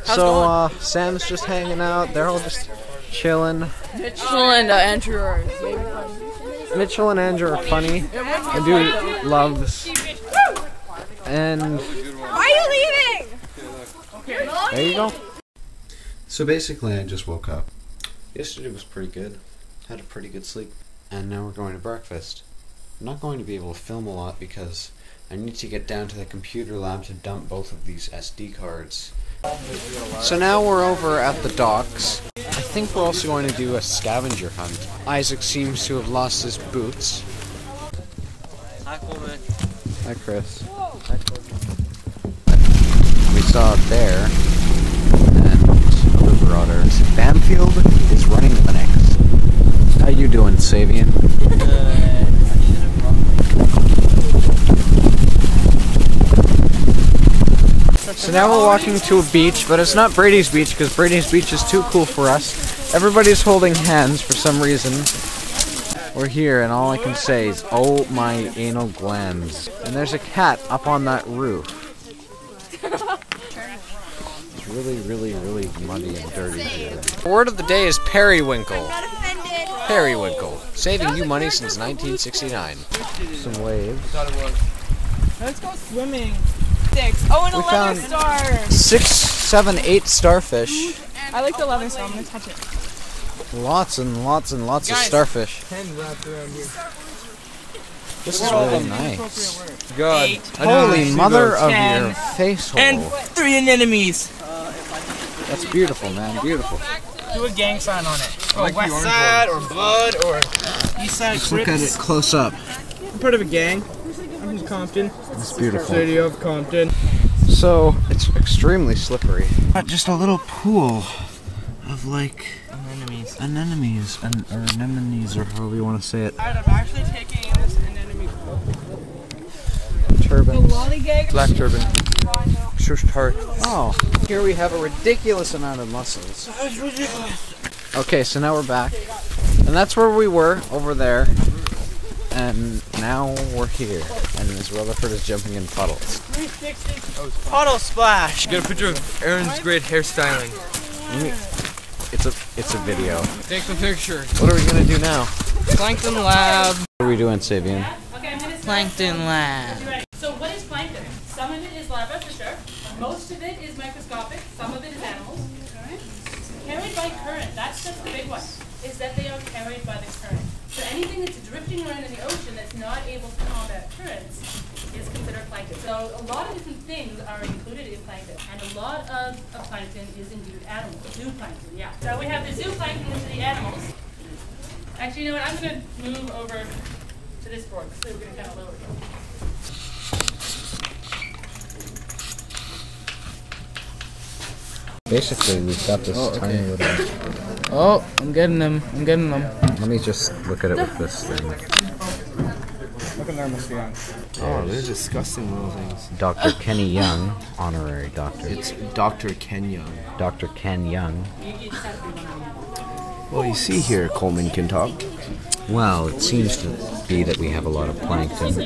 So, Sam's just hanging out. They're all just chilling. Mitchell and Andrew are maybe funny. Mitchell and Andrew are funny. I do loves. And why are you leaving? Okay. There you go. So basically, I just woke up. Yesterday was pretty good. Had a pretty good sleep. And now we're going to breakfast. I'm not going to be able to film a lot because I need to get down to the computer lab to dump both of these SD cards. So now we're over at the docks. I think we're also going to do a scavenger hunt. Isaac seems to have lost his boots. Hi, Coleman. Hi, Chris. Hi, we saw a bear and other marauders. Bamfield is running clinics. How you doing, Savian? So now we're walking to a beach, but it's not Brady's Beach because Brady's Beach is too cool for us. Everybody's holding hands for some reason. We're here and all I can say is, oh my anal glands. And there's a cat up on that roof. It's really, really, really muddy and dirty here. The word of the day is periwinkle. Periwinkle. Saving you money since 1969. Some waves. Let's go swimming. 6. Oh, and 11 stars. 6, 7, 8 starfish. I like the 11 star. I'm gonna touch it. Lots and lots and lots of starfish. 10 wrapped around here. This is really nice. God. Holy mother of your face hole. And 3 anemones. That's beautiful, man. Beautiful. Do a gang sign on it. Like West Side or Blood or East Side. Just look at it close up. I'm part of a gang. I'm from Compton. It's beautiful. City of Compton. So, it's extremely slippery. Just a little pool of like anemones, or anemones, or however you want to say it. I'm actually taking this anemone. Turbans. Black turban. Shush tart. Oh, here we have a ridiculous amount of mussels. That's ridiculous. Okay, so now we're back. And that's where we were, over there. And now we're here. And Ms. Rutherford is jumping in puddles. 360. Puddle splash. Get a picture of Aaron's great hairstyling. It's a video. Take the picture. What are we gonna do now? Plankton lab. What are we doing, Savian? Plankton lab. So what is plankton? Some of it is larvae for sure. Most of it is microscopic. Some of it is animals. Carried by current. That's just the big one. Is that they are carried by the current. So anything that's drifting around in the ocean that's not able to combat currents is considered plankton. So a lot of different things are included in plankton, and a lot of plankton is indeed animals. Zooplankton, yeah. So we have the zooplankton, which are the animals. Actually, you know what? I'm going to move over to this board, so we're going to kind of lower it. Basically, we've got this tiny little... Oh, I'm getting them. I'm getting them. Let me just look at it with this thing. Look at them. Oh, they're disgusting little things. Dr. Kenny Young, honorary doctor. It's Dr. Ken Young. Dr. Ken Young. Well, you see here, Coleman can talk. Well, it seems to be that we have a lot of plankton.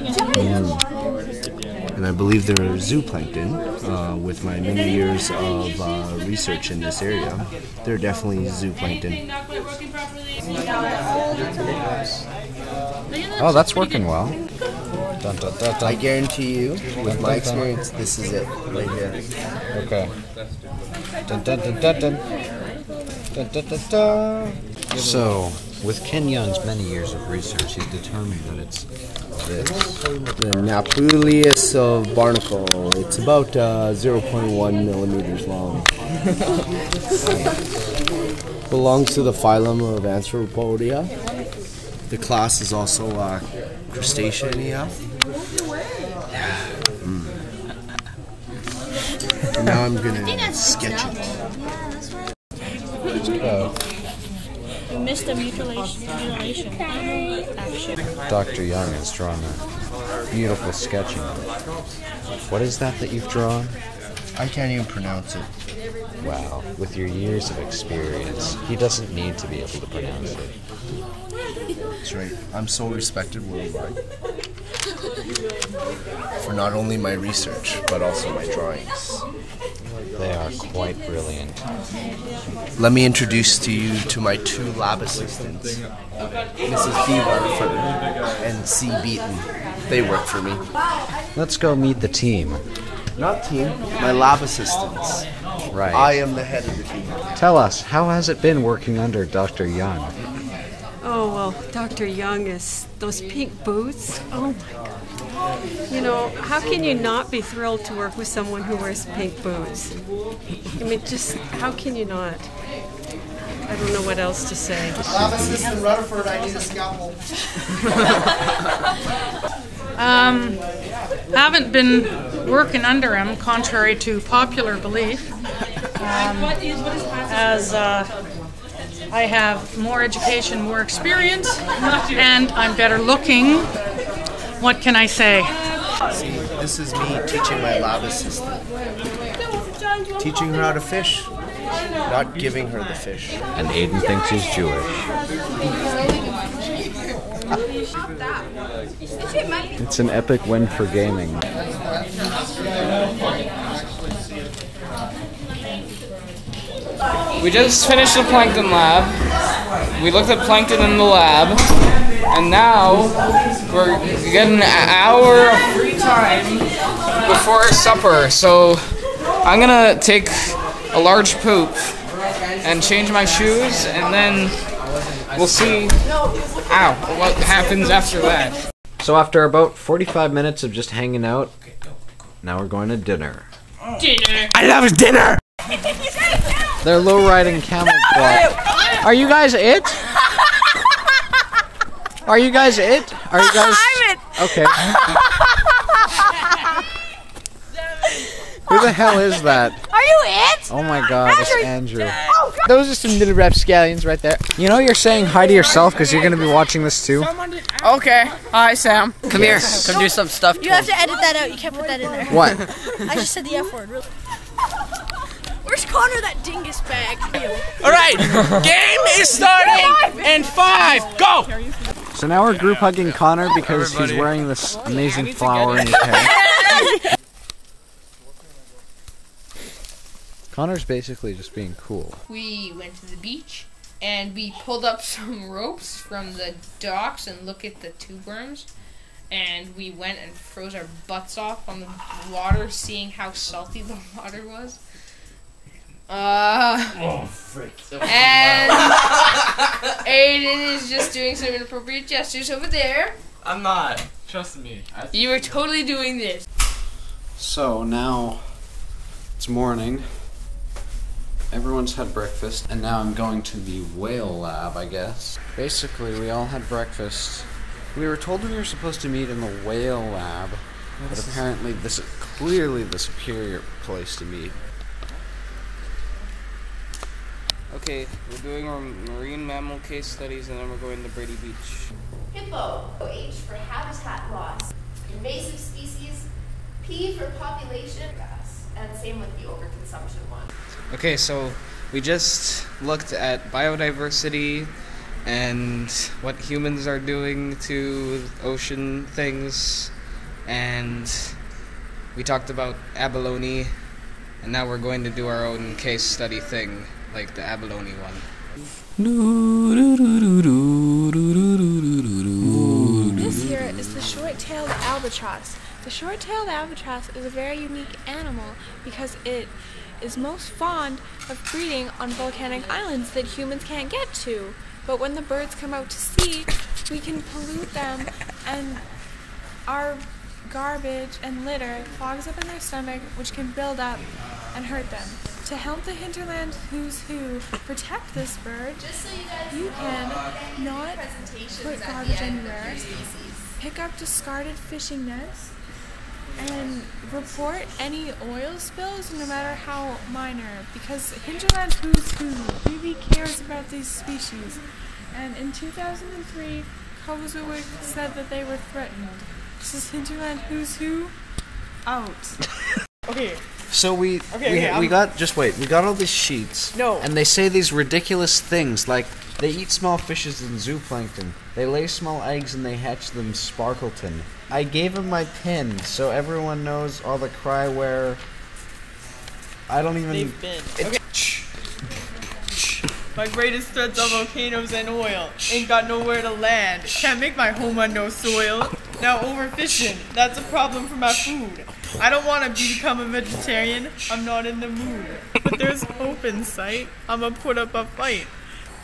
And I believe they're zooplankton. With my many years of research in this area, they're definitely zooplankton. Oh, that's working well. Dun, dun, dun, dun. I guarantee you, with my experience, this is it right here. Okay. Dun, dun, dun, dun, dun. Dun, dun, dun, dun. So, with Ken Young's many years of research, he's determined that it's this. The Napulius of barnacle. It's about 0.1 millimeters long. Belongs to the phylum of Anthropodia. The class is also Crustacea. Now I'm gonna sketch it. You missed the mutilation action. Dr. Young has drawn a beautiful sketching. What is that you've drawn? I can't even pronounce it. Wow, with your years of experience, he doesn't need to be able to pronounce it. That's right. I'm so respected worldwide for not only my research, but also my drawings. They are quite brilliant. Let me introduce to you to my 2 lab assistants, Mrs. B. Rutherford and C. Beaton. They work for me. Let's go meet the team. Not team, my lab assistants. Right. I am the head of the team. Tell us, how has it been working under Dr. Young? Oh, well, Dr. Young is those pink boots. Oh, my God. You know, how can you not be thrilled to work with someone who wears pink boots? I mean, just, how can you not? I don't know what else to say. Lab assistant Rutherford, I need a scalpel. Haven't been working under him, contrary to popular belief. As I have more education, more experience, and I'm better looking. What can I say? See, this is me teaching my lab assistant. Teaching her how to fish, not giving her the fish. And Aiden thinks he's Jewish. It's an epic win for gaming. We just finished the plankton lab. We looked at plankton in the lab. And now we're getting an hour of free time before supper. So I'm gonna take a large poop and change my shoes, and then we'll see what happens after that. So after about 45 minutes of just hanging out, now we're going to dinner. Dinner. I love dinner! They're low-riding camel club. Are you guys it? Are you guys it? Are you guys... I'm it! Okay. Who the hell is that? Are you it? Oh my god, it's Andrew. Those are some little rapscallions right there. You know you're saying hi to yourself because you're going to be watching this too? Okay. Hi, Sam. Come here. Come do some stuff. You have to edit that out. You can't put that in there. What? I just said the F word. Really. Where's Connor, that dingus bag? All right. Game is starting in 5. Go. So now we're group hugging Connor because he's wearing this amazing flower in his hair. Connor's basically just being cool. We went to the beach and we pulled up some ropes from the docks and looked at the tube worms. And we went and froze our butts off on the water, seeing how salty the water was. And Aiden is just doing some inappropriate gestures over there. I'm not. Trust me. You were totally doing this. So now it's morning. Everyone's had breakfast, and now I'm going to the whale lab, I guess. Basically, we all had breakfast. We were told we were supposed to meet in the whale lab, but apparently this is clearly the superior place to meet. Okay, we're doing our marine mammal case studies, and then we're going to Brady Beach. Hippo, H for habitat loss. Invasive species, P for population, and same with the overconsumption one. Okay, so we just looked at biodiversity and what humans are doing to ocean things, and we talked about abalone, and now we're going to do our own case study thing, like the abalone one. This here is the short-tailed albatross. The short-tailed albatross is a very unique animal because it is most fond of breeding on volcanic islands that humans can't get to. But when the birds come out to sea, we can pollute them, and our garbage and litter clogs up in their stomach, which can build up and hurt them. To help the hinterland who's who protect this bird, you can not put garbage anywhere, pick up discarded fishing nets, and report any oil spills, no matter how minor, because hinterland who's who really cares about these species. And in 2003, Kovacevic said that they were threatened. This is hinterland who's who out. Okay. So we got all these sheets. No. And they say these ridiculous things like they eat small fishes and zooplankton. They lay small eggs and they hatch them sparkleton. I gave him my pin so everyone knows all the cryware I don't even. They've been. My greatest threats are volcanoes and oil. Ain't got nowhere to land. Can't make my home on no soil. Now overfishing, that's a problem for my food. I don't want to become a vegetarian. I'm not in the mood. But there's hope in sight. I'ma put up a fight.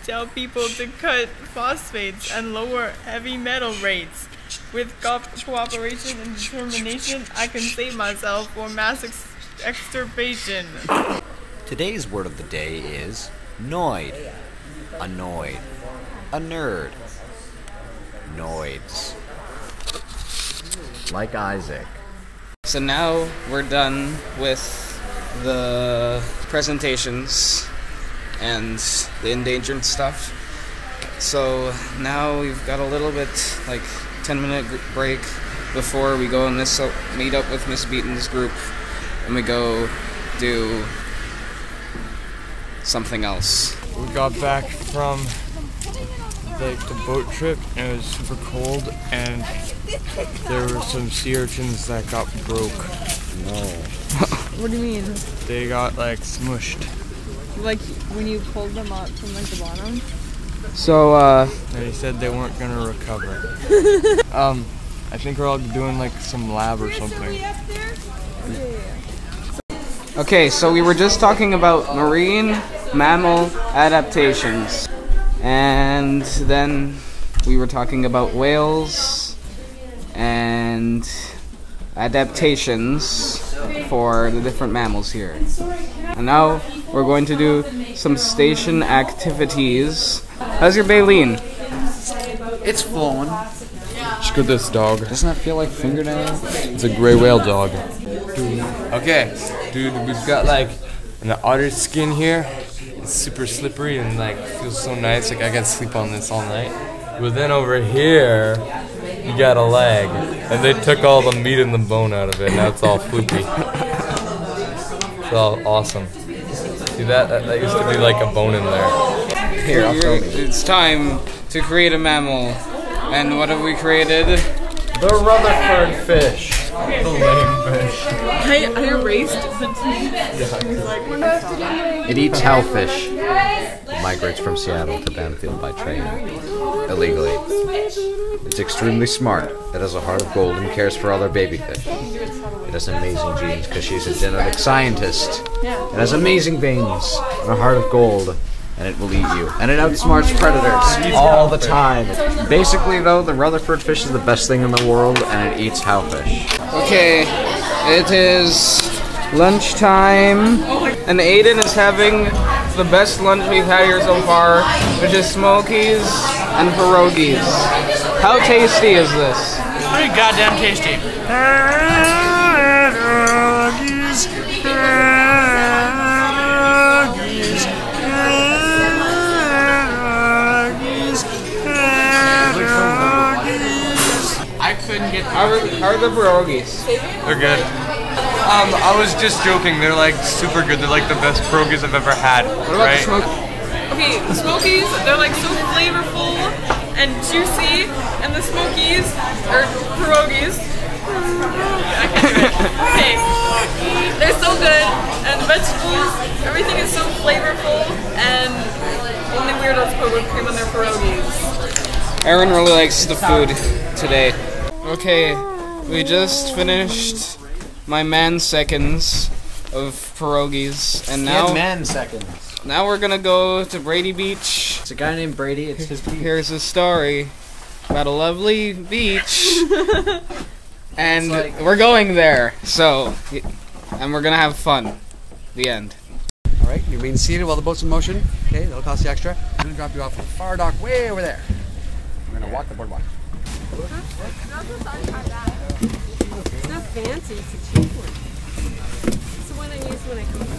Tell people to cut phosphates and lower heavy metal rates. With cooperation and determination, I can save myself for mass extirpation. Today's word of the day is noid. Annoyed. A nerd. Noids. Like Isaac. So now we're done with the presentations and the endangered stuff. So now we've got a little bit, like 10-minute break before we go and meet up with Miss Beaton's group, and we go do something else. We got back from the boat trip and it was super cold, and there were some sea urchins that got broke. No. What do you mean? They got like smushed. Like when you pulled them up from like the bottom? So and he said they weren't gonna recover. I think we're all doing like some lab or something. Okay, so we were just talking about marine mammal adaptations, and then we were talking about whales and adaptations for the different mammals here. And now we're going to do some station activities. How's your baleen? It's flowing. Look at this dog. Doesn't that feel like fingernails? It's a gray whale dog. Okay, dude, we've got like an otter skin here. It's super slippery and like feels so nice. Like I could sleep on this all night. But then over here, you got a leg, and they took all the meat and the bone out of it. Now it's all floopy. It's all awesome. See that? That used to be like a bone in there. Here, it's time to create a mammal. And what have we created? The Rutherford fish. The lame fish. I erased the It eats hellfish. It migrates from Seattle to Bamfield by train. Illegally. It's extremely smart. It has a heart of gold and cares for other baby fish. It has amazing genes because she's a genetic scientist. It has amazing veins and a heart of gold. And it will eat you. And it outsmarts predators all the time. Basically, though, the Rutherford fish is the best thing in the world, and it eats hellfish. Okay, it is lunchtime, and Aiden is having the best lunch we've had here so far, which is smokies and pierogies. How tasty is this? Pretty goddamn tasty. How are the pierogies? They're good. I was just joking. They're like super good. They're like the best pierogies I've ever had. What about the smoke? Okay, the smokies, they're like so flavorful and juicy, and the smokies, or pierogies, I can't do it. Okay, they're so good, and the vegetables, everything is so flavorful, and only weirdos put whipped cream on their pierogies. Aaron really likes the food today. Okay, we just finished my man seconds of pierogies, and now man seconds. Now we're gonna go to Brady Beach. It's a guy named Brady. It's his beach. Here's a story about a lovely beach, and we're going there. So, and we're gonna have fun. The end. All right, you're being seated while the boat's in motion. Okay, that'll cost you extra. I'm gonna drop you off at the far dock way over there. We're gonna walk the boardwalk. It's not fancy, it's a cheap one. It's the one I use when I come to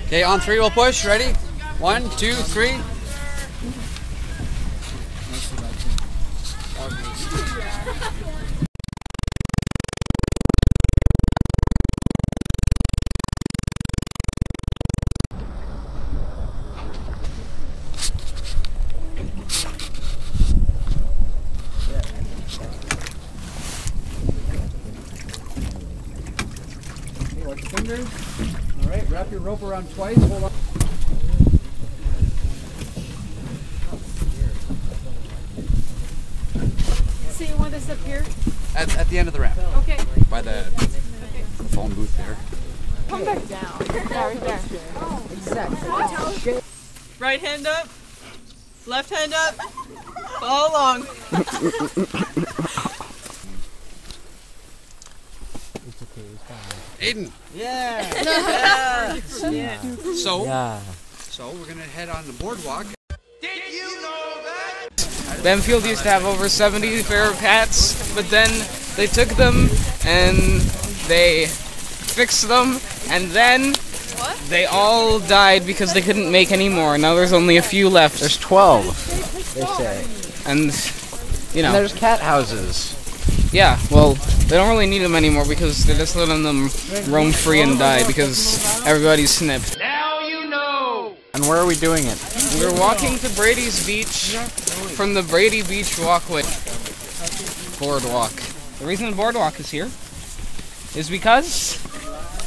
Okay, on three, we'll push. Ready? 1, 2, 3. Andrew. All right, wrap your rope around twice. Hold on. So you want us up here? At the end of the ramp. Okay. By the phone booth there. Come back down. Yeah, right there. Exactly. Right hand up. Left hand up. Follow along. Aiden. Yeah. Yeah. So we're gonna head on the boardwalk. Bamfield used to have over 70 feral cats, but then they took them and they fixed them, and then they all died because they couldn't make any more. Now there's only a few left. There's 12, they say. And, you know. And there's cat houses. Yeah, well, they don't really need them anymore because they're just letting them roam free and die because everybody's snipped. And where are we doing it? We're walking to Brady's Beach from the Brady Beach Walkway. Boardwalk. The reason the boardwalk is here is because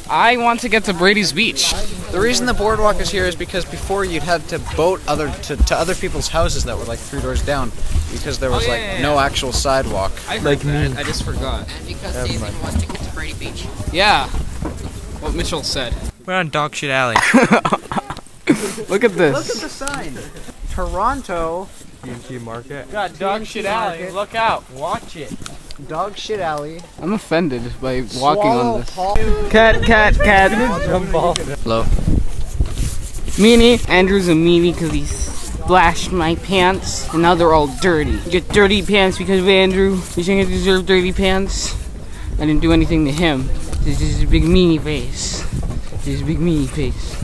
I want to get to Brady's Beach. The reason the boardwalk is here is because before you'd had to boat to other people's houses that were like 3 doors down because there was no actual sidewalk. I heard that. I just forgot. And because Nathan wants to get to Brady Beach. Yeah, what Mitchell said. We're on Dog Shit Alley. Look at this. Look at the sign. Toronto. B&T Market. Got Dog Shit Alley. Look out. Watch it. Dog Shit Alley. I'm offended by walking on this. Cat. Hello. Meanie. Andrew's a meanie because he splashed my pants, and now they're all dirty. You get dirty pants because of Andrew. You think I deserve dirty pants? I didn't do anything to him. This is a big meanie face. This is a big meanie face.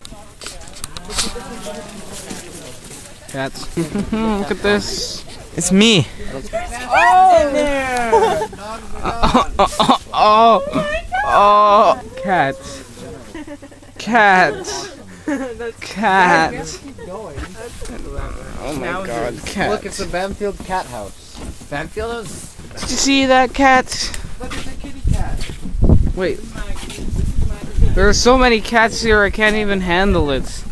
Cats. Look at this. It's me. Oh, cats. Cats. Cats. Oh my god, cats. Look, it's a Bamfield cat house. Bamfield house? Did you see that cat? Look at the kitty cat. Wait. There are so many cats here I can't even handle it.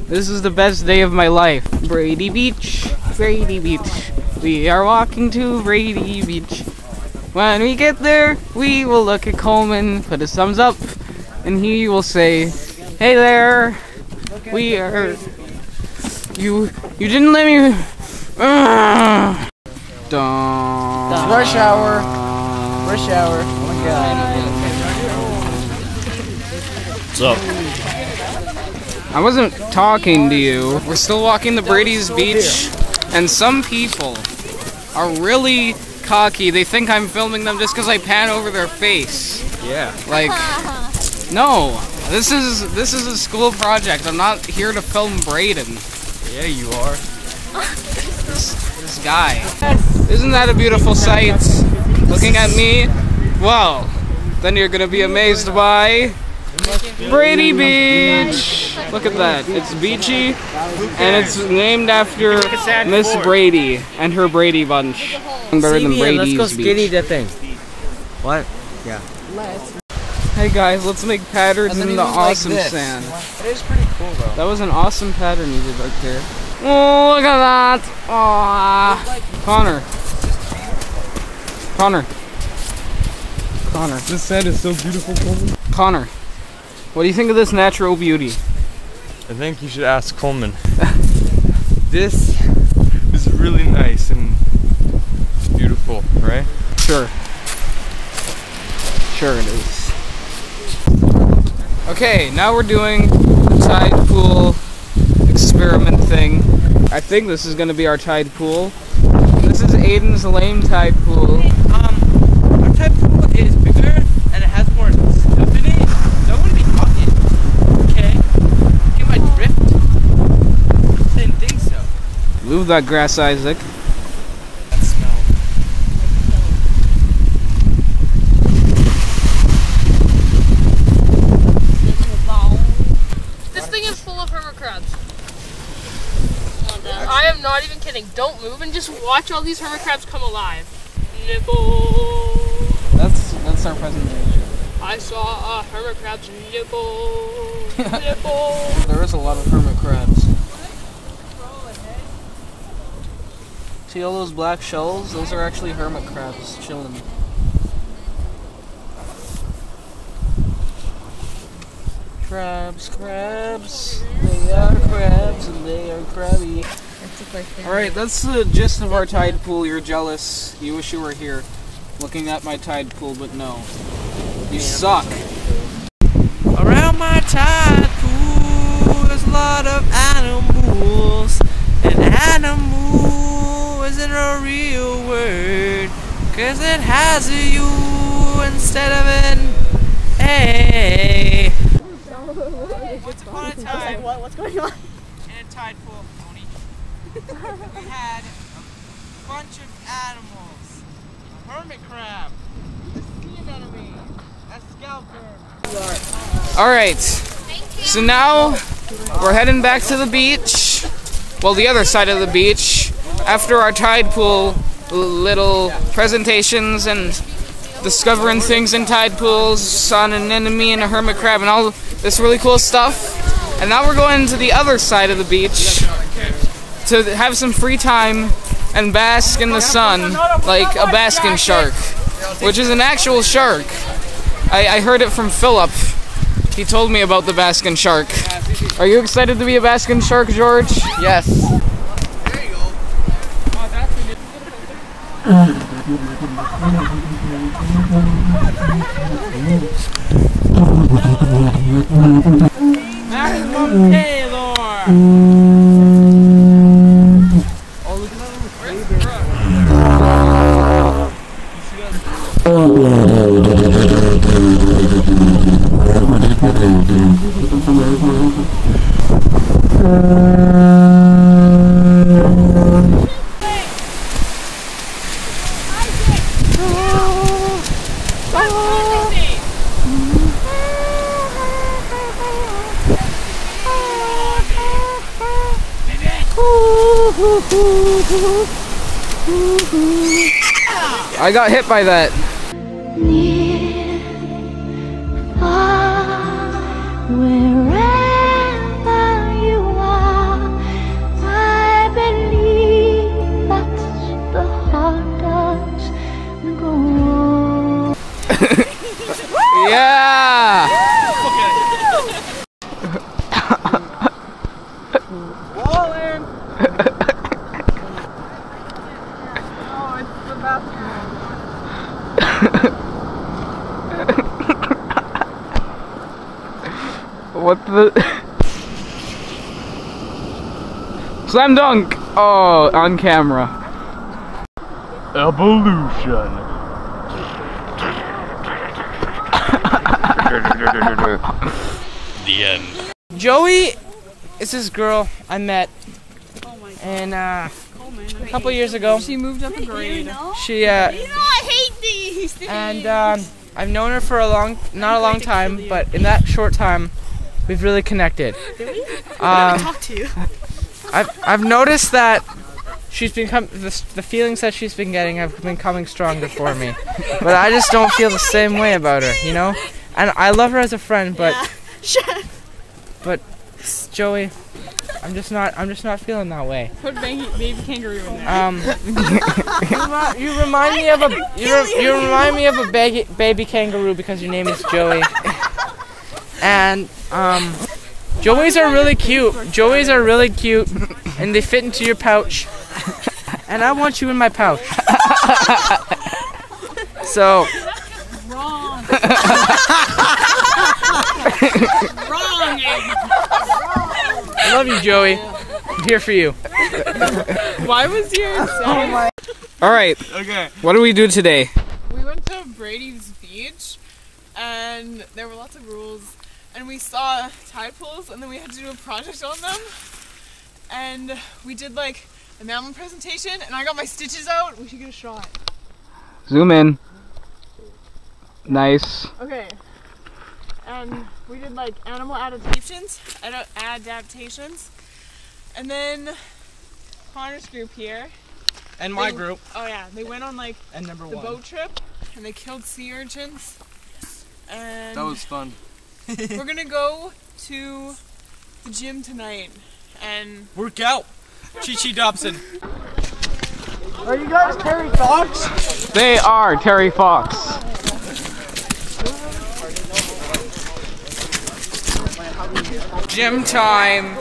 This is the best day of my life. Brady Beach. Brady Beach. We are walking to Brady Beach. When we get there, we will look at Coleman, put his thumbs up, and he will say, "Hey there, we are... You didn't let me... Dun. It's rush hour. Rush hour. Oh my god. What's up? I wasn't talking to you. We're still walking to Brady's Beach, and some people are really cocky. They think I'm filming them just because I pan over their face. Yeah. Like, no. This is a school project. I'm not here to film Braden. Yeah, you are. This guy. Isn't that a beautiful sight? Looking at me? Well, then you're gonna be amazed by Brady Beach. Look at that. It's beachy, and it's named after Miss Brady and her Brady Bunch. Better than Brady's let's go skinny Beach. dipping. What? Yeah. Hey guys, let's make patterns in the awesome sand. It is pretty cool though. That was an awesome pattern you did right there. Oh, look at that! Aww. Connor. This sand is so beautiful, Coleman. Connor, what do you think of this natural beauty? I think you should ask Coleman. This is really nice and beautiful, right? Sure. Sure it is. Okay, now we're doing the tide pool experiment thing. I think this is going to be our tide pool. This is Aiden's lame tide pool. Our tide pool is bigger and it has more stuff in it, so I wouldn't be talking. Okay? Get my drift? Didn't think so. Move that grass, Isaac. That smell. This thing is full of hermit crabs. I am not even kidding. Don't move and just watch all these hermit crabs come alive. Nibble. That's our presentation. I saw a hermit crab's nipple. Nipple. There is a lot of hermit crabs. See all those black shells? Those are actually hermit crabs chilling. Crabs, crabs, they are crabs and they are crabby. Alright, that's the gist of our tide pool. You're jealous. You wish you were here looking at my tide pool, but no. You suck. Around my tide pool there's a lot of animals. An animal isn't a real word, 'cause it has a U instead of an A. Once upon a time, What's going on? in a tide pool, Tony, we had a bunch of animals. A hermit crab, a sea anemone, a scalper. Alright, so now we're heading back to the beach. Well, the other side of the beach. After our tide pool little presentations and discovering things in tide pools, saw an anemone and a hermit crab and all this really cool stuff. And now we're going to the other side of the beach to have some free time and bask in the sun like a basking shark, which is an actual shark. I heard it from Philip. He told me about the basking shark. Are you excited to be a basking shark, George? Yes. There you go. Maximum Taylor! Oh, look at I got hit by that. Wherever you are, I believe that's the heart does go on. Yeah! Ball in! Oh, it's the bathroom. What the? Slam dunk! Oh, on camera. Evolution. The end. Joey is this girl I met and a couple years ago. She moved up a grade. She I hate these. and I've known her for not a long time, but in that short time we've really connected. Really? Talk to you. I've noticed that she's been the feelings that she's been getting have been coming stronger for me, but I just don't feel the same way about her, you know. And I love her as a friend, but but Joey, I'm just not feeling that way. Put baby kangaroo in there. You remind me of a baby kangaroo because your name is Joey. And Joeys are really cute. Joeys are really cute, and they fit into your pouch. And I want you in my pouch. So. Wrong. Wrong. I love you, Joey. I'm here for you. Why was yours? Oh my. All right. Okay. What do we do today? We went to Brady's Beach, and there were lots of rules, and we saw tide pools, and then we had to do a project on them, and we did like a mammal presentation, and I got my stitches out. We should get a shot. Zoom in. Nice. Okay. And we did like animal adaptations, and then Connor's group here. And my group. Oh yeah, they went on like and number the one. boat trip, and they killed sea urchins. and That was fun. we're gonna go to the gym tonight and work out. Chi Dobson. Are you guys Terry Fox? They are Terry Fox. Gym time.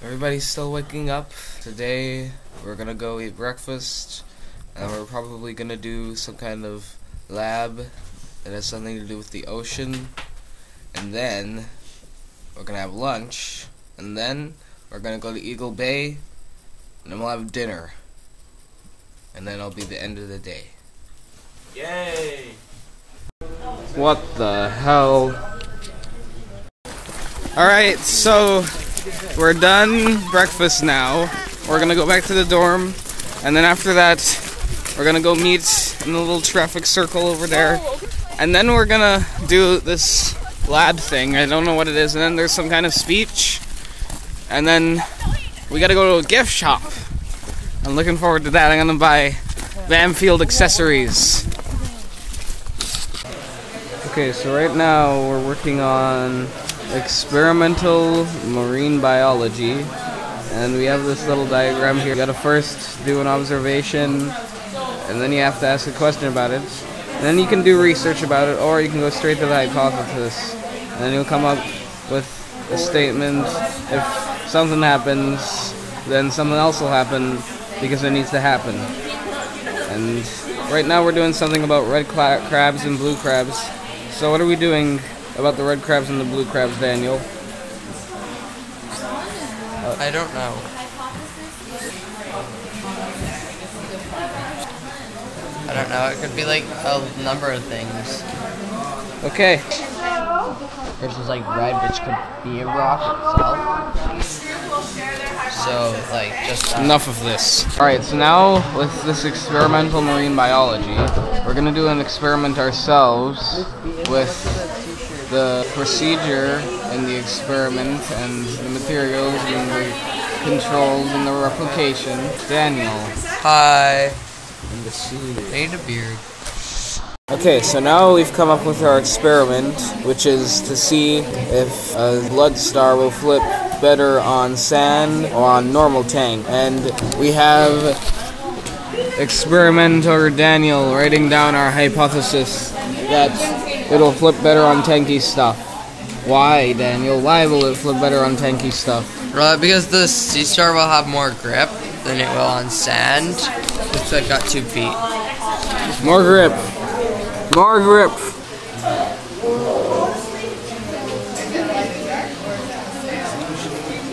Everybody's still waking up. Today we're gonna go eat breakfast, and we're probably gonna do some kind of lab that has something to do with the ocean, and then we're gonna have lunch, and then we're gonna go to Eagle Bay, and then we'll have dinner, and then it'll be the end of the day. Yay! What the hell? Alright, so we're done breakfast now. We're gonna go back to the dorm, and then after that, we're gonna go meet in the little traffic circle over there. And then we're gonna do this lab thing. I don't know what it is. And then there's some kind of speech. And then we gotta go to a gift shop. I'm looking forward to that. I'm gonna buy Bamfield accessories. Okay, so right now we're working on experimental marine biology. And we have this little diagram here. You gotta first do an observation, and then you have to ask a question about it. And then you can do research about it, or you can go straight to the hypothesis. And then you'll come up with a statement. If something happens, then something else will happen because it needs to happen. And right now we're doing something about red crabs and blue crabs. So what are we doing about the red crabs and the blue crabs, Daniel? I don't know. I don't know. It could be like a number of things. Okay. This is like red, which could be a rock itself. So, like, just enough of this. Alright, so now with this experimental marine biology, we're gonna do an experiment ourselves with the procedure in the experiment and the materials and the controls and the replication. Daniel. Hi. And the seed. Need a beard. Okay, so now we've come up with our experiment, which is to see if a blood star will flip better on sand or on normal tank. And we have experimenter Daniel writing down our hypothesis that it'll flip better on tanky stuff. Why, Daniel? Why will it flip better on tanky stuff? Because the sea star will have more grip than it will on sand. It's like got 2 feet. More grip. More grip.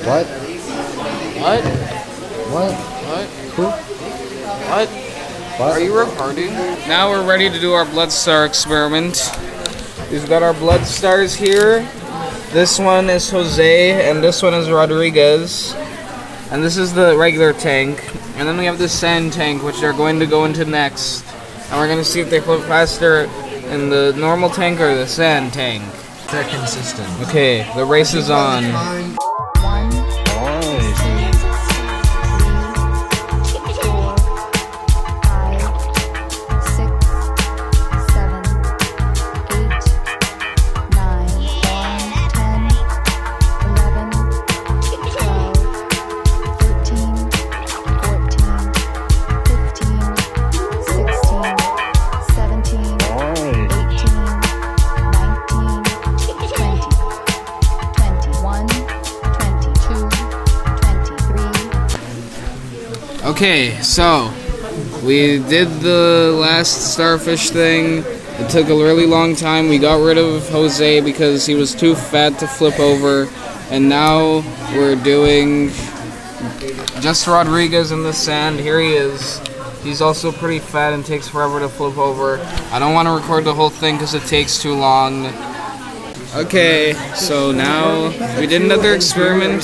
What? What? What? What? Who? What? What? Are you recording? Now we're ready to do our blood star experiment. We've got our blood stars here. This one is Jose, and this one is Rodriguez. And this is the regular tank. And then we have the sand tank, which they're going to go into next. And we're going to see if they flip faster in the normal tank or the sand tank. They're consistent. Okay, the race is on. Okay, so we did the last starfish thing. It took a really long time. We got rid of Jose because he was too fat to flip over. And now we're doing just Rodriguez in the sand. Here he is. He's also pretty fat and takes forever to flip over. I don't want to record the whole thing because it takes too long. Okay, so now we did another experiment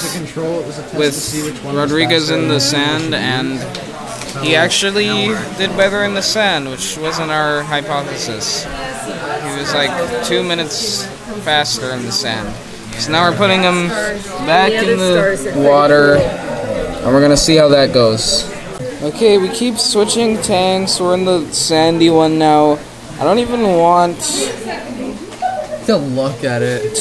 with Rodriguez in the sand, and he actually did better in the sand, which wasn't our hypothesis. He was like 2 minutes faster in the sand. So now we're putting them back in the water, and we're gonna see how that goes. Okay, we keep switching tanks. We're in the sandy one now. I don't even want to look at it.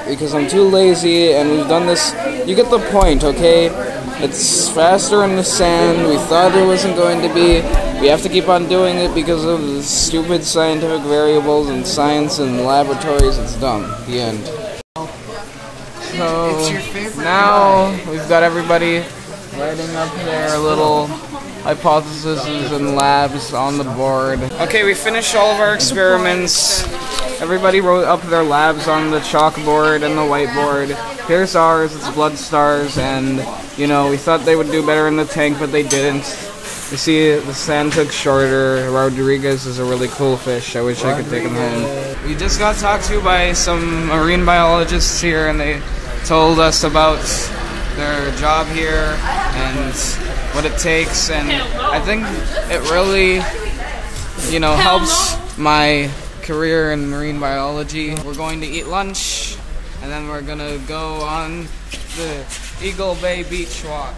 Because I'm too lazy, and we've done this. You get the point, okay? It's faster in the sand. We thought it wasn't going to be. We have to keep on doing it because of the stupid scientific variables and science and laboratories. It's dumb. The end. So now we've got everybody writing up their little hypotheses and labs on the board. Okay, we finished all of our experiments. Everybody wrote up their labs on the chalkboard and the whiteboard. Here's ours, it's blood stars, and, you know, we thought they would do better in the tank, but they didn't. You see, the sand took shorter. Rodriguez is a really cool fish. I wish I could take him home. We just got talked to by some marine biologists here, and they told us about their job here and what it takes, and I think it really, you know, helps my career in marine biology. We're going to eat lunch, and then we're gonna go on the Eagle Bay Beach walk.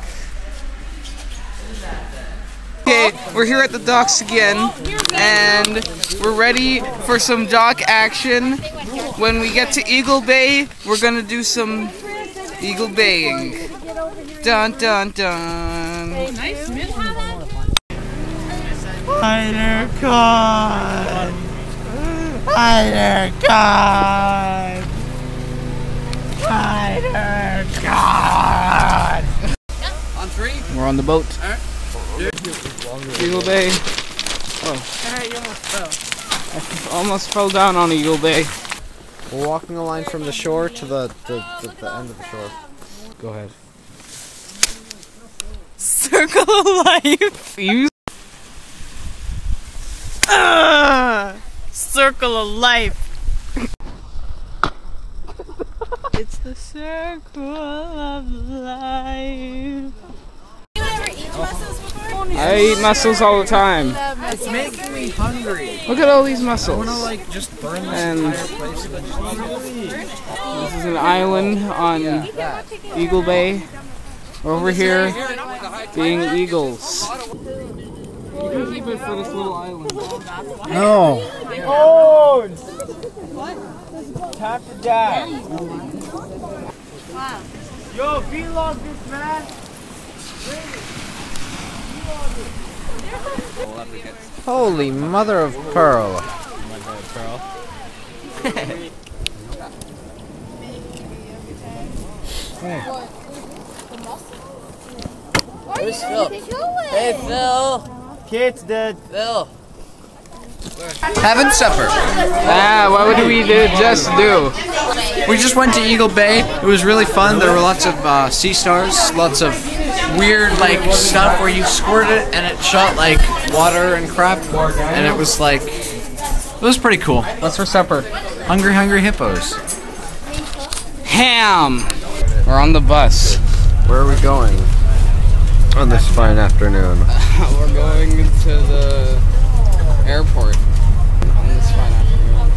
Okay, we're here at the docks again, and we're ready for some dock action. When we get to Eagle Bay, we're gonna do some Eagle Baying. Dun dun dun. Nice Hider caught! Hider caught! Hider caught! On three? We're on the boat. Eagle Bay. Oh. You almost fell. I almost fell down on Eagle Bay. We're walking a line from the shore to the end of the shore. Go ahead. Circle of life. You. Circle of life. It's the circle of life. I eat mussels all the time. It's making me hungry. Look at all these mussels. I wanna like just burn this And fireplace and this is an island on Eagle Bay. We're over here being eagles. You can keep it for this little island. No. Oh! Time to die. Wow. Yo, vlog this, man. Holy mother of pearl! Mother of pearl. Where's Phil? Hey, Phil. Kate's dead. Phil. Having supper. What would we just do? We just went to Eagle Bay. It was really fun. There were lots of sea stars, lots of weird like stuff where you squirt it and it shot like water and crap, and it was like, it was pretty cool. What's for supper? Hungry, hungry hippos. Ham. We're on the bus. Where are we going on this fine afternoon? We're going to the airport on this fine afternoon.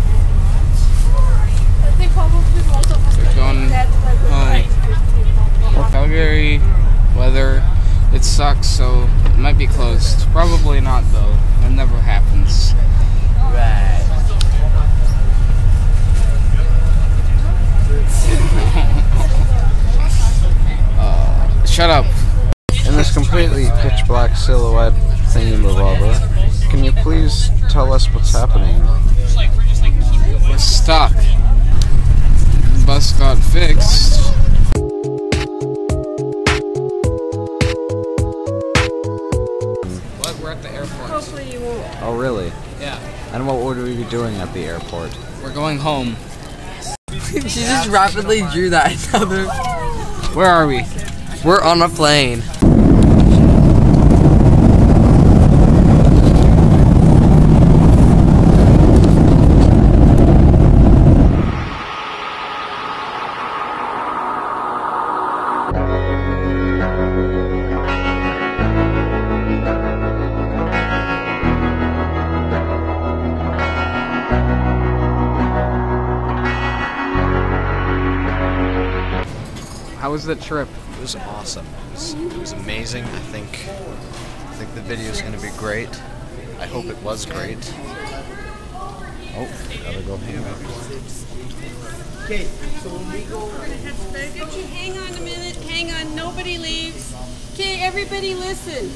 We're going home. Calgary weather, it sucks, so it might be closed. Probably not though. That never happens. Right. Shut up. In this completely pitch black silhouette thingy-mabobber, can you please tell us what's happening? We're stuck. The bus got fixed. But we're at the airport. Hopefully you won't. Oh, really? Yeah. And what would we be doing at the airport? We're going home. She just rapidly drew that. Where are we? We're on a plane. How was the trip? It was awesome. It was amazing. I think the video is going to be great. I hope it was great. Oh, gotta go hang out. Okay, so when we go... Okay, hang on a minute. Hang on. Nobody leaves. Okay, everybody listen.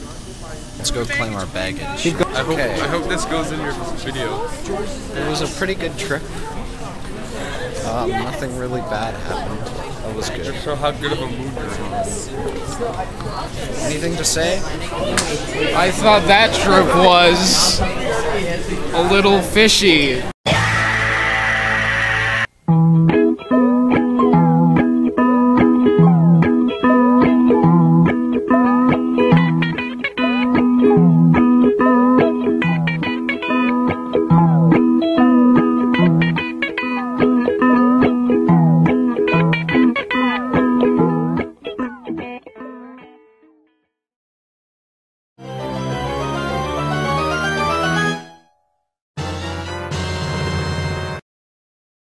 Let's go claim our baggage. I hope this goes in your video. It was a pretty good trip. Nothing really bad happened. That was good. So how good of a mood you're in. Anything to say? I thought that trip was a little fishy.